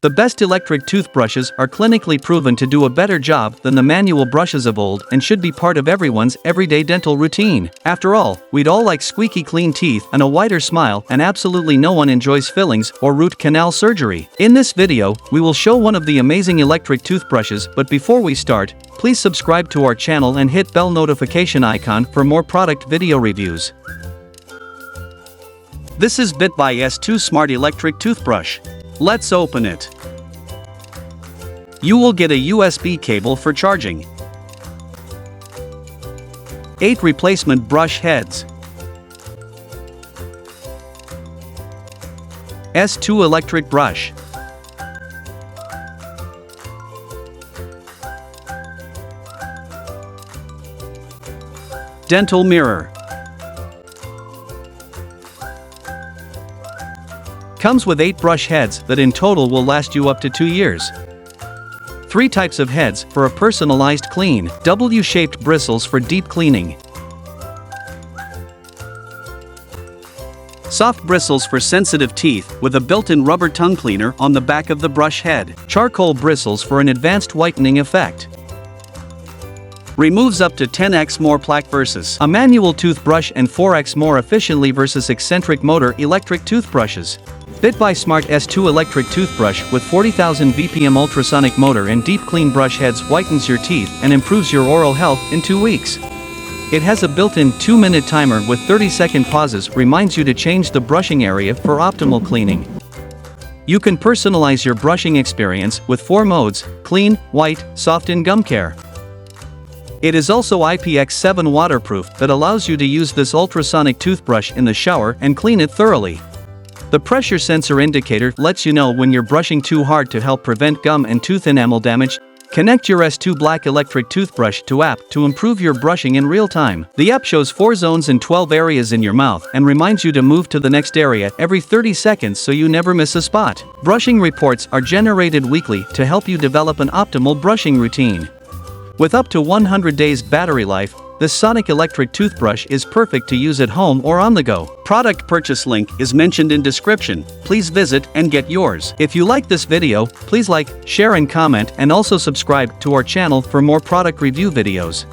The best electric toothbrushes are clinically proven to do a better job than the manual brushes of old and should be part of everyone's everyday dental routine. After all, we'd all like squeaky clean teeth and a wider smile, and absolutely no one enjoys fillings or root canal surgery. In this video, we will show one of the amazing electric toothbrushes, but before we start, please subscribe to our channel and hit bell notification icon for more product video reviews. This is Bitvae S2 Smart Electric Toothbrush. Let's open it. You will get a USB cable for charging, 8 replacement brush heads, S2 electric brush, dental mirror. Comes with 8 brush heads that in total will last you up to 2 years. 3 types of heads for a personalized clean, W-shaped bristles for deep cleaning, soft bristles for sensitive teeth with a built-in rubber tongue cleaner on the back of the brush head, charcoal bristles for an advanced whitening effect. Removes up to 10x more plaque versus a manual toothbrush and 4x more efficiently versus eccentric motor electric toothbrushes. Bitvae Smart S2 electric toothbrush with 40,000 VPM ultrasonic motor and deep clean brush heads whitens your teeth and improves your oral health in 2 weeks. It has a built-in 2-minute timer with 30-second pauses, reminds you to change the brushing area for optimal cleaning. You can personalize your brushing experience with 4 modes: clean, white, soft and gum care. It is also IPX7 waterproof that allows you to use this ultrasonic toothbrush in the shower and clean it thoroughly. The pressure sensor indicator lets you know when you're brushing too hard to help prevent gum and tooth enamel damage. Connect your S2 Black electric toothbrush to app to improve your brushing in real time. The app shows 4 zones and 12 areas in your mouth and reminds you to move to the next area every 30 seconds so you never miss a spot. Brushing reports are generated weekly to help you develop an optimal brushing routine. With up to 100 days battery life, this sonic electric toothbrush is perfect to use at home or on the go. Product purchase link is mentioned in description. Please visit and get yours. If you like this video, please like, share and comment, and also subscribe to our channel for more product review videos.